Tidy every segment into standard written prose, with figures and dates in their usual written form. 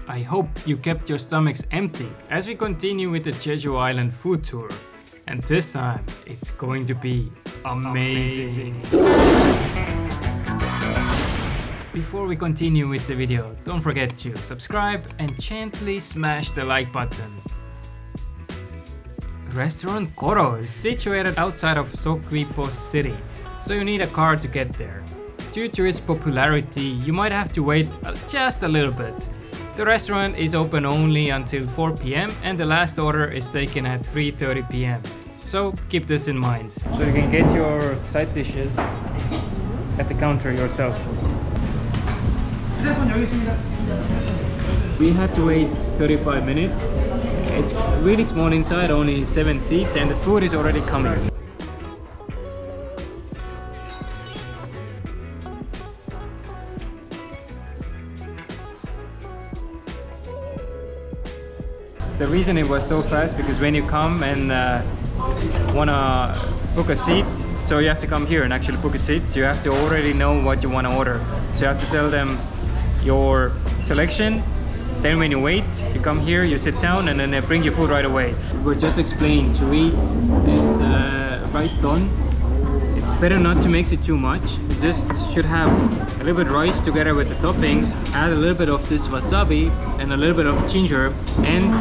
I hope you kept your stomachs empty as we continue with the Jeju Island food tour. And this time, it's going to be amazing. Before we continue with the video, don't forget to subscribe and gently smash the like button. Restaurant Coro is situated outside of Soesokkak city, so you need a car to get there. Due to its popularity, you might have to wait just a little bit. The restaurant is open only until 4 p.m. and the last order is taken at 3:30 p.m. So keep this in mind. So you can get your side dishes at the counter yourself. We had to wait 35 minutes. It's really small inside, only 7 seats, and the food is already coming. The reason it was so fast because when you come and wanna book a seat, so you have to come here and actually book a seat. You have to already know what you want to order. So you have to tell them your selection. Then when you wait, you come here, you sit down, and then they bring you food right away. We're just explaining to eat this rice don. It's better not to mix it too much. You just should have a little bit of rice together with the toppings, add a little bit of this wasabi and a little bit of ginger and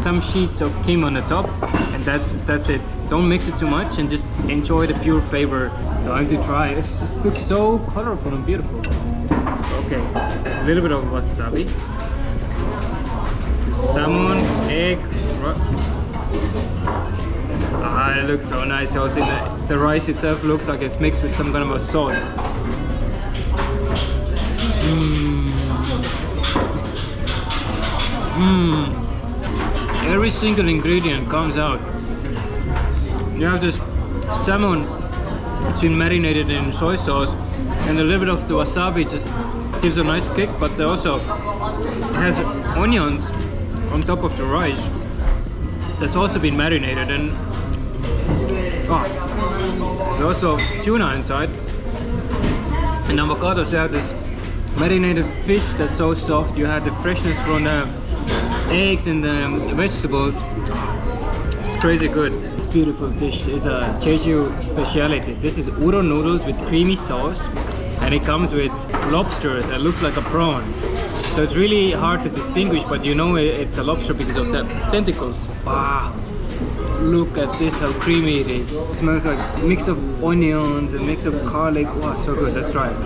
some sheets of kim on the top, and that's it. Don't mix it too much and just enjoy the pure flavor. It's time to try. It just looks so colorful and beautiful. Okay, a little bit of wasabi, salmon, egg. It looks so nice. Also, the rice itself looks like it's mixed with some kind of a sauce. Every single ingredient comes out. You have this salmon, it's been marinated in soy sauce, and a little bit of the wasabi just gives a nice kick, but also has onions on top of the rice that's also been marinated, and there's also tuna inside and avocado. So you have this marinated fish that's so soft. You have the freshness from the eggs and the vegetables. It's crazy good. This beautiful dish is a Jeju speciality. This is udon noodles with creamy sauce, and it comes with lobster that looks like a prawn. So it's really hard to distinguish, but you know it's a lobster because of the tentacles. Wow. Look at this, how creamy it is. It smells like a mix of onions, a mix of garlic. Wow, so good. Let's try it.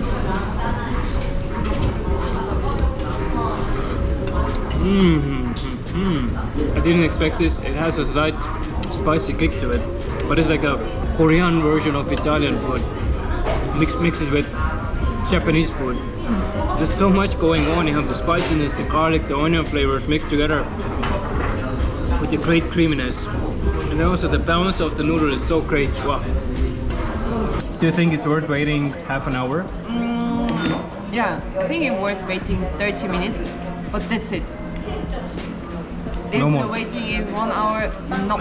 I didn't expect this. It has a slight spicy kick to it, but it's like a Korean version of Italian food. Mixes with Japanese food. There's so much going on. You have the spiciness, the garlic, the onion flavors mixed together with the great creaminess. And then also the balance of the noodle is so great. Wow. Do you think it's worth waiting half an hour? Yeah, I think it's worth waiting 30 minutes, but that's it. If No more. the waiting is 1 hour, no.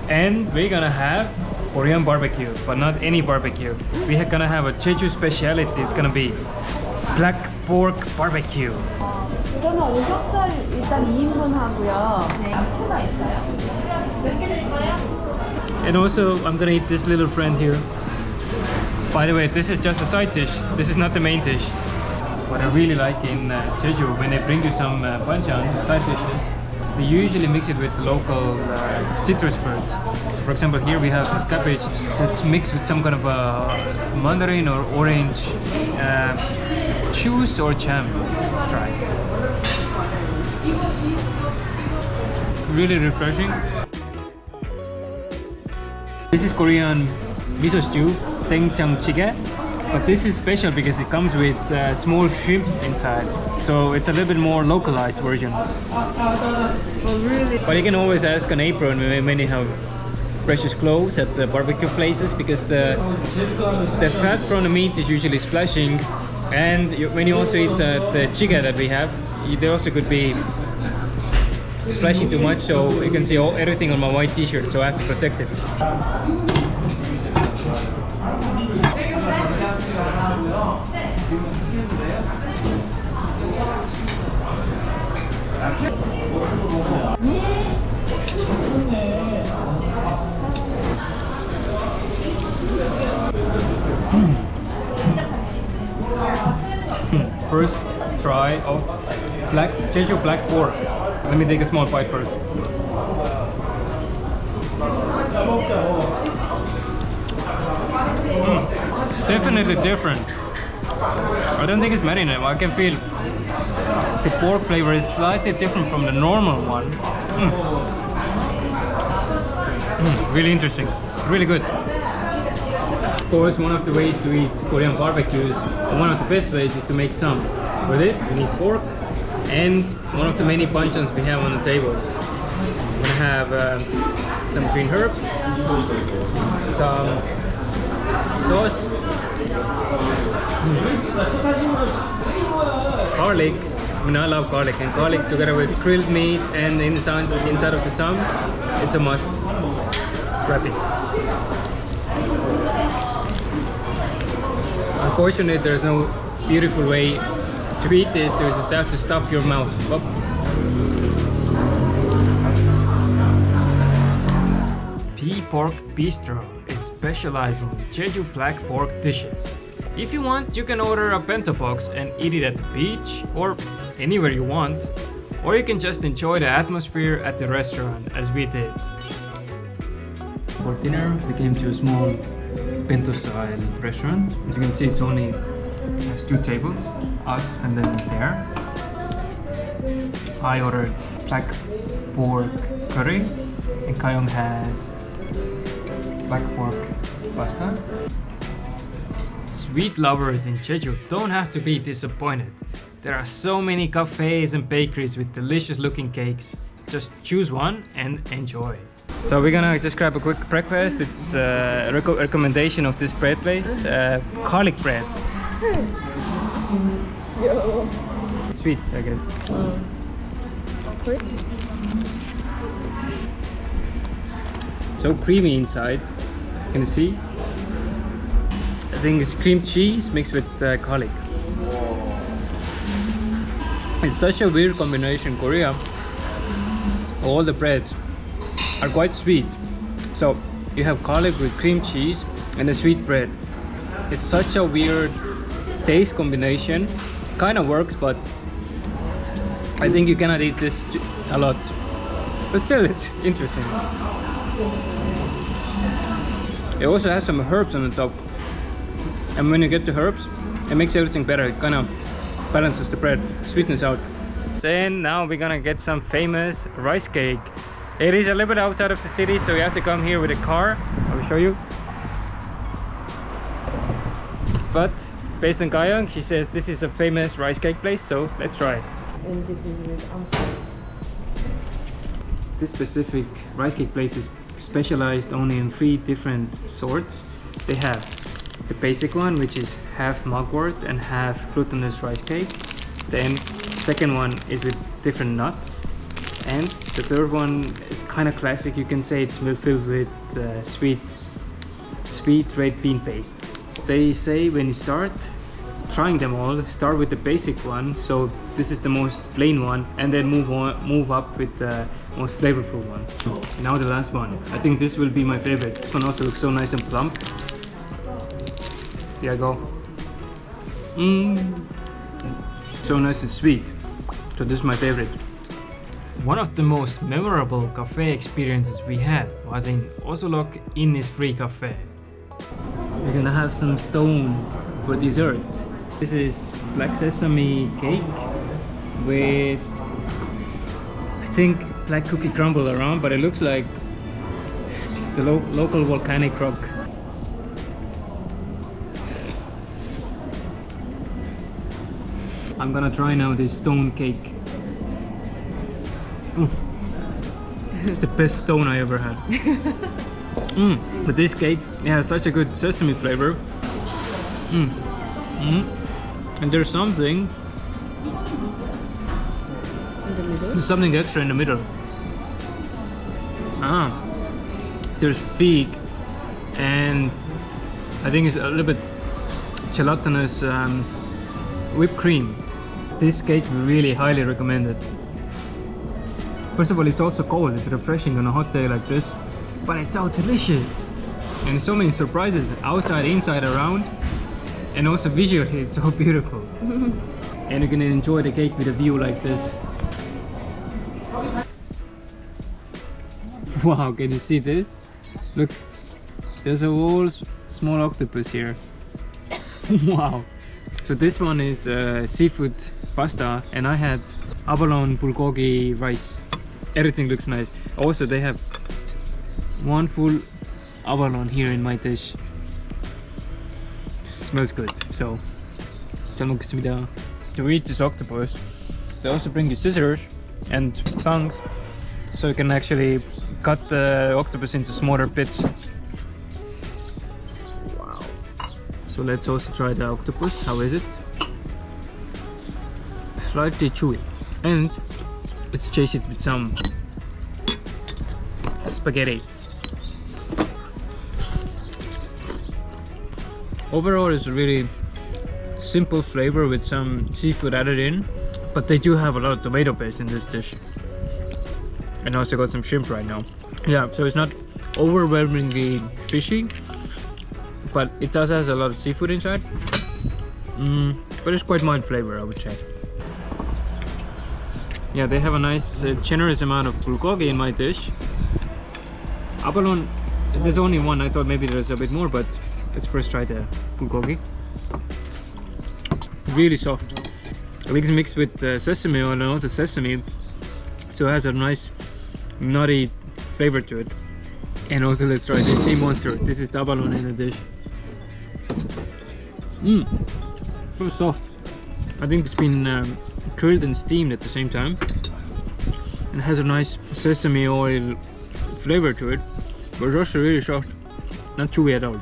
And we're gonna have Korean barbecue, but not any barbecue. We're gonna have a Jeju speciality. It's gonna be black pork barbecue. 이거는 오겹살 일단 2인분 하고요. 네, 추가 있어요. 몇 개 드릴까요? And also, I'm gonna eat this little friend here. By the way, this is just a side dish. This is not the main dish. What I really like in Jeju, when they bring you some banchan side dishes, they usually mix it with local citrus fruits. So for example, here we have this cabbage that's mixed with some kind of a mandarin or orange juice or jam. Let's try. Really refreshing. This is Korean miso stew, doenjang jjigae. But this is special because it comes with small shrimps inside. So it's a little bit more localized version. Oh, really? But you can always ask an apron when you have precious clothes at the barbecue places, because the fat from the meat is usually splashing. And when you also eat the jjigae that we have, there also could be splashing too much, so you can see everything on my white t-shirt, so I have to protect it. first try of Jeju black pork. Let me take a small bite first. It's definitely different. I don't think it's marinated. I can feel the pork flavor is slightly different from the normal one. Really interesting. Really good. Of course, one of the ways to eat Korean barbecues, one of the best ways is to make some. For this, we need pork and one of the many banchan's we have on the table. We're gonna have some green herbs, some sauce, garlic. I mean, I love garlic, and garlic together with grilled meat and inside of the some, it's a must. Let's wrap it. Unfortunately, there's no beautiful way to eat this, so you just have to stuff your mouth. Oh. B.pork Bistro is specializing in Jeju black pork dishes. If you want, you can order a bento box and eat it at the beach or anywhere you want, or you can just enjoy the atmosphere at the restaurant as we did. For dinner, we came to a small bento style restaurant. As you can see, it's only has 2 tables, us and then there. I ordered black pork curry and Goijeong has black pork pasta. Sweet lovers in Jeju don't have to be disappointed. There are so many cafes and bakeries with delicious looking cakes. Just choose one and enjoy. So we're gonna just grab a quick breakfast. It's a recommendation of this bread place, garlic bread. Sweet, I guess. So creamy inside. Can you see? I think it's cream cheese mixed with garlic. It's such a weird combination in Korea. All the breads are quite sweet. So you have garlic with cream cheese and a sweet bread. It's such a weird taste combination. Kind of works, but I think you cannot eat this a lot. But still, it's interesting. It also has some herbs on the top. And when you get the herbs, it makes everything better. It kind of balances the bread, sweetness out. And now we're gonna get some famous rice cake. It is a little bit outside of the city, so you have to come here with a car. I will show you. But based on Goijeong, she says this is a famous rice cake place, so let's try it. And this is with This specific rice cake place is specialized only in 3 different sorts. They have the basic one, which is half mugwort and half glutinous rice cake. Then second one is with different nuts, and the third one is kind of classic. You can say it's filled with sweet red bean paste. They say when you start trying them all, start with the basic one, so this is the most plain one, and then move up with the most flavorful ones. Now the last one. I think this will be my favorite. This one also looks so nice and plump. Here I go. So nice and sweet. So this is my favorite. One of the most memorable cafe experiences we had was in Soesokkak Innisfree Cafe. We're gonna have some stone for dessert. This is black sesame cake with, I think, black cookie crumble around, but it looks like the local volcanic rock. I'm gonna try now this stone cake. It's the best stone I ever had. But this cake, it has such a good sesame flavor. And there's something in the middle. There's something extra in the middle. There's fig, and I think it's a little bit gelatinous whipped cream. This cake we really highly recommend it. First of all, it's also cold. It's refreshing on a hot day like this, but it's so delicious. And so many surprises outside, inside, around, and also visually it's so beautiful. and you can enjoy the cake with a view like this. Wow, can you see this? Look, there's a whole small octopus here. Wow. So this one is seafood pasta, and I had Abalone bulgogi rice. Everything looks nice. Also, they have one full Avalon here in my dish. Smells good. So, 잘 먹겠습니다. To eat this octopus, they also bring you scissors and tongs, so you can actually cut the octopus into smaller bits. Wow. So let's also try the octopus. How is it? Slightly chewy, and let's chase it with some spaghetti. Overall, it's a really simple flavor with some seafood added in, but they do have a lot of tomato paste in this dish, and also got some shrimp right now. Yeah, so it's not overwhelmingly fishy, but it does has a lot of seafood inside. But it's quite mild flavor, I would say. Yeah, they have a nice generous amount of bulgogi in my dish. Abalone, there's only one. I thought maybe there's a bit more, but let's first try the bulgogi. Really soft. I think it's mixed with sesame oil and also sesame, so it has a nice nutty flavor to it. And also, let's try the sea monster. This is the Abalone in the dish. So soft. I think it's been grilled and steamed at the same time, and has a nice sesame oil flavor to it, but it's also really soft, not chewy at all.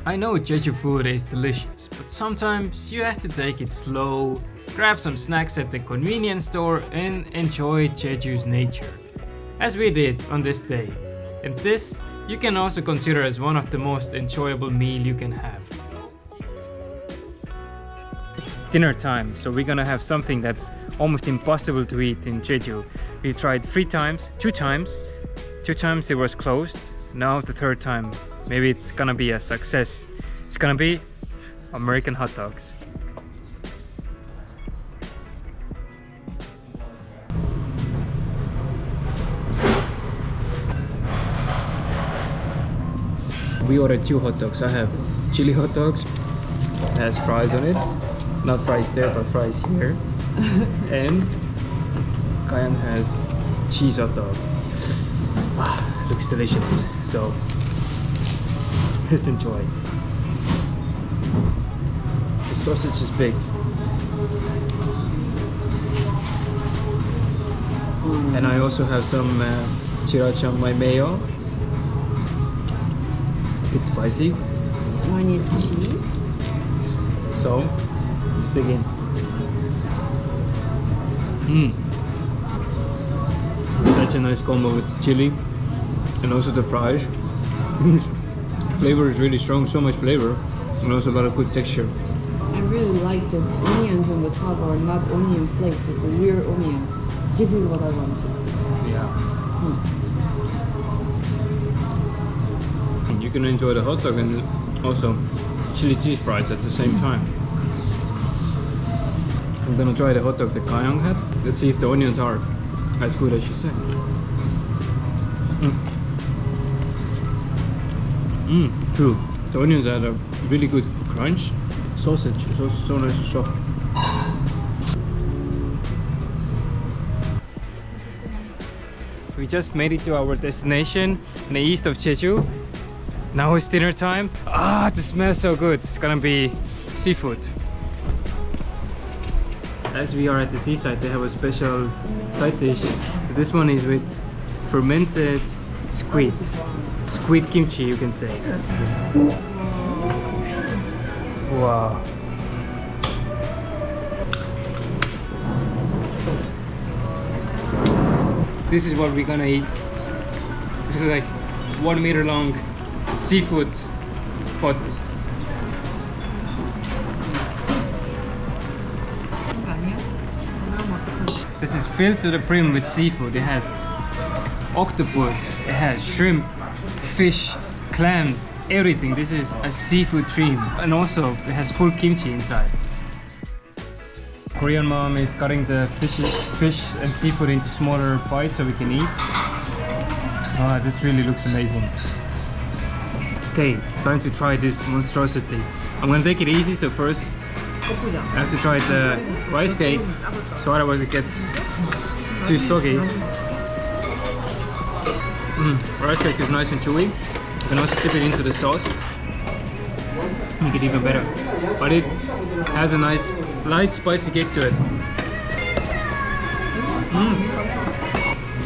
I know Jeju food is delicious, but sometimes you have to take it slow, grab some snacks at the convenience store, and enjoy Jeju's nature, as we did on this day. And this you can also consider as one of the most enjoyable meal you can have. It's dinner time, so we're gonna have something that's almost impossible to eat in Jeju. We tried 3 times, 2 times. 2 times it was closed. Now the 3rd time, maybe it's gonna be a success. It's gonna be American hot dogs. We ordered 2 hot dogs. I have chili hot dogs. It has fries on it. Not fries there, but fries here. And Goijeong has cheese hot dog. Looks delicious. So let's enjoy. The sausage is big. And I also have some sriracha on my mayo. It's spicy. One is cheese. So let's dig in. Such a nice combo with chili and also the fries. Flavor is really strong, so much flavor, and also a lot of good texture. I really like the onions on the top are not onion flakes, it's a real onions. This is what I want. Yeah. You can enjoy the hot dog and also chili cheese fries at the same time. I'm gonna try the hot dog that Goijeong had. Let's see if the onions are as good as you said. True. The onions had a really good crunch. Sausage is also so nice and soft. We just made it to our destination in the east of Jeju. Now it's dinner time. It smells so good. It's gonna be seafood. As we are at the seaside, they have a special side dish. This one is with fermented squid. Squid kimchi, you can say. Wow. This is what we're gonna eat. This is like 1 meter long seafood pot. This is filled to the brim with seafood. It has octopus, it has shrimp, fish, clams, everything. This is a seafood dream. And also it has full kimchi inside. Korean mom is cutting the fish and seafood into smaller bites so we can eat. Ah, this really looks amazing. Okay, time to try this monstrosity. I'm gonna take it easy, so first I have to try the rice cake, so otherwise it gets too soggy. Rice cake is nice and chewy. You can also dip it into the sauce, make it even better. But it has a nice light spicy kick to it.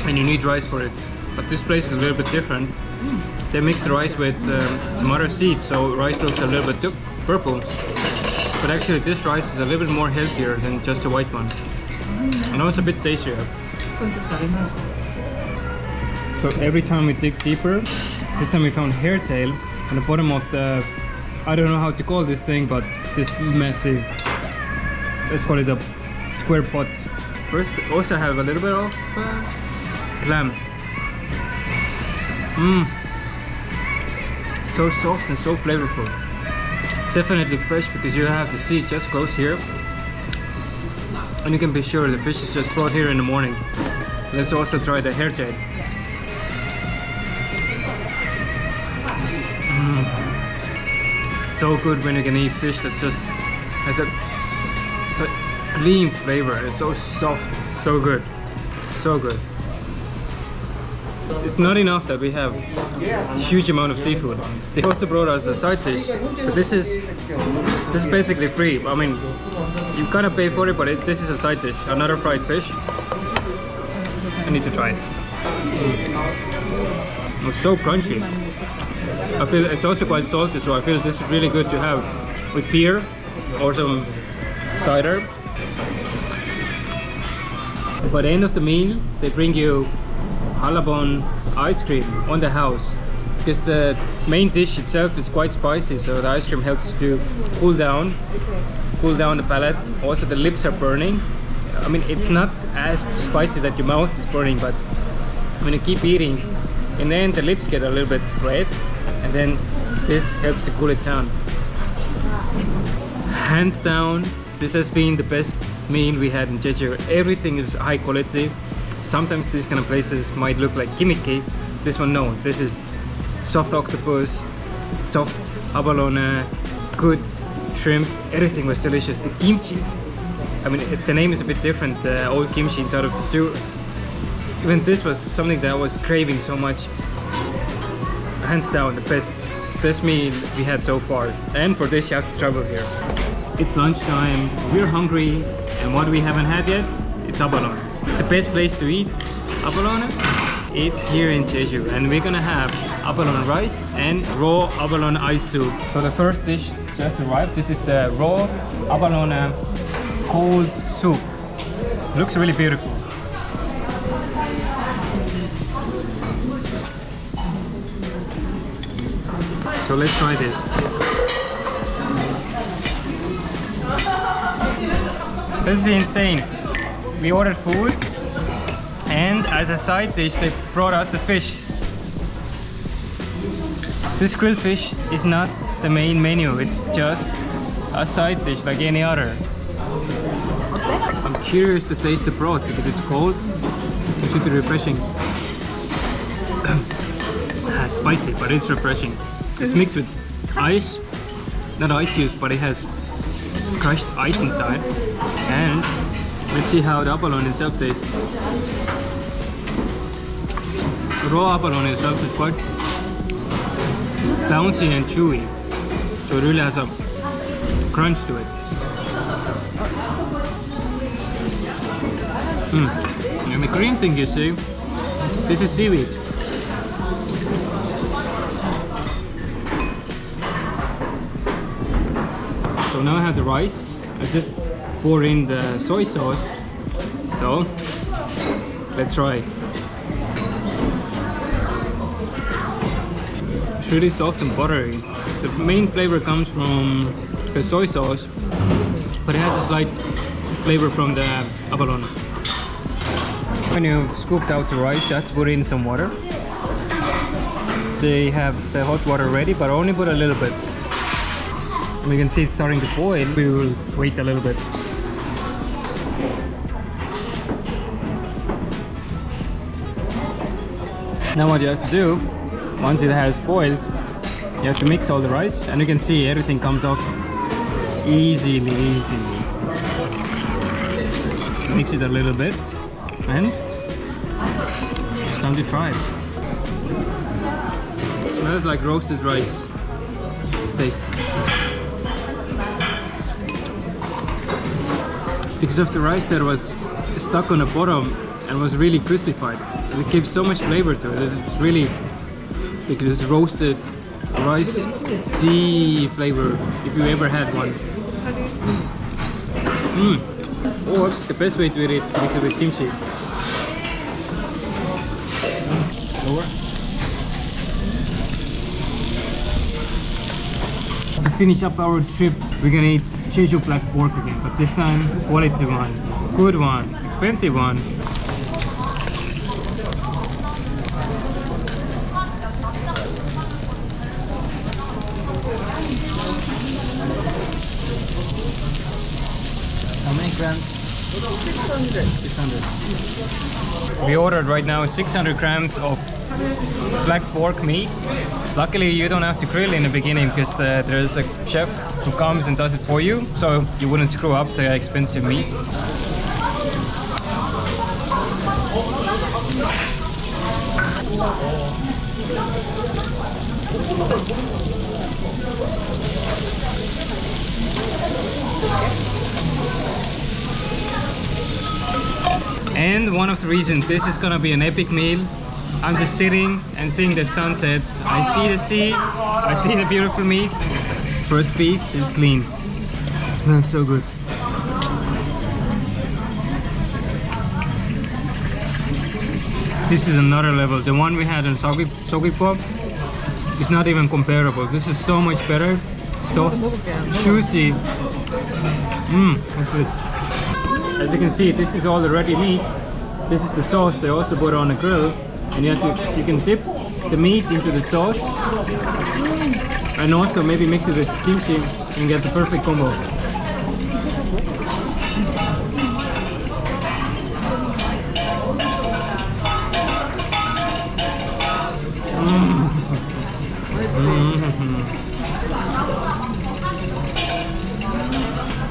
And you need rice for it. But this place is a little bit different. They mix the rice with some other seeds, so rice looks a little bit purple. But actually this rice is a little bit more healthier than just the white one. And also a bit tastier. So every time we dig deeper, this time we found hair tail on the bottom of the, I don't know how to call this thing, but this massive, let's call it a square pot. First, also have a little bit of clam. So soft and so flavorful. It's definitely fresh because you have the seed just close here. And you can be sure the fish is just brought here in the morning. Let's also try the hair tail. So good when you can eat fish that just has a clean flavor. It's so soft, so good, so good. It's not enough that we have a huge amount of seafood. They also brought us a side dish, but this is basically free. I mean, you kind of pay for it, but this is a side dish, another fried fish. I need to try it. It's so crunchy. I feel it's also quite salty, so I feel this is really good to have with beer or some cider. By the end of the meal, they bring you Abalone ice cream on the house, because the main dish itself is quite spicy, so the ice cream helps to cool down the palate. Also the lips are burning. I mean, it's not as spicy that your mouth is burning, but when you keep eating, and then the lips get a little bit red, and then this helps to cool it down. Hands down, this has been the best meal we had in Jeju. Everything is high quality. Sometimes these kind of places might look like gimmicky. This one, no. This is soft octopus, soft abalone, good shrimp. Everything was delicious. The kimchi, I mean, the name is a bit different. The old kimchi inside of the stew. Even this was something that I was craving so much. Hands down, the best meal we had so far. And for this, you have to travel here. It's lunchtime. We're hungry, and what we haven't had yet, it's Abalone. The best place to eat Abalone, it's here in Jeju, and we're gonna have Abalone rice and raw Abalone ice soup. So the first dish just arrived. This is the raw Abalone cold soup. Looks really beautiful. So let's try this. This is insane. We ordered food, and as a side dish they brought us a fish. This grilled fish is not the main menu, it's just a side dish like any other. I'm curious to taste the broth because it's cold. It should be refreshing. Spicy, but it's refreshing. It's mixed with ice, not ice cubes, but it has crushed ice inside. And let's see how the abalone itself tastes. The raw abalone itself is quite bouncy and chewy, so it really has a crunch to it. And the green thing, you see, this is seaweed. So now I have the rice. I just pour in the soy sauce. So let's try. It's really soft and buttery. The main flavor comes from the soy sauce, but it has a slight flavor from the abalone. When you scooped out the rice, you have to put in some water. They have the hot water ready, but only put a little bit. And we can see it's starting to boil. We will wait a little bit. Now what you have to do, once it has boiled, you have to mix all the rice, and you can see everything comes off easily. Mix it a little bit, and it's time to try it. It smells like roasted rice. Let's taste. Because of the rice that was stuck on the bottom and was really crispified, it gives so much flavor to it. It's really, because it's roasted rice tea flavor, if you ever had one. Or the best way to eat it, mix it with kimchi. Lower. To finish up our trip, we're gonna eat Jeju black pork again, but this time quality one, good one, expensive one. How many grams? 600. We ordered right now 600 grams of black pork meat. Luckily you don't have to grill in the beginning because there's a chef who comes and does it for you, so you wouldn't screw up the expensive meat. And one of the reasons this is gonna be an epic meal, I'm just sitting and seeing the sunset. I see the sea, I see the beautiful meat. First piece is clean. It smells so good. This is another level. The one we had in Soesokkak is not even comparable. This is so much better. So juicy. That's it. As you can see, this is all the ready meat. This is the sauce they also put on the grill, and you can dip the meat into the sauce, and also maybe mix it with kimchi and get the perfect combo.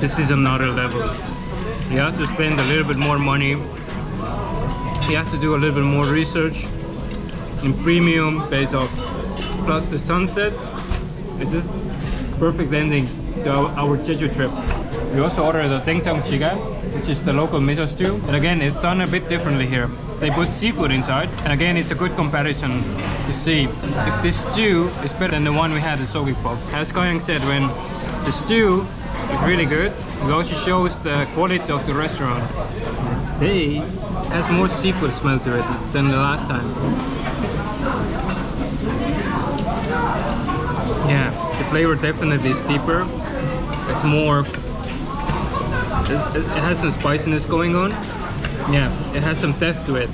This is another level. You have to spend a little bit more money. You have to do a little bit more research in premium base off. Plus the sunset. It's just perfect ending to our Jeju trip. We also ordered the doenjang jjigae, which is the local miso stew. And again, it's done a bit differently here. They put seafood inside. And again, it's a good comparison to see if this stew is better than the one we had in Soesokkak. As Goijeong said, when the stew is really good, it also shows the quality of the restaurant. Today has more seafood smell to it than the last time. Yeah, the flavor definitely is deeper. It's more, it has some spiciness going on. Yeah, it has some depth to it.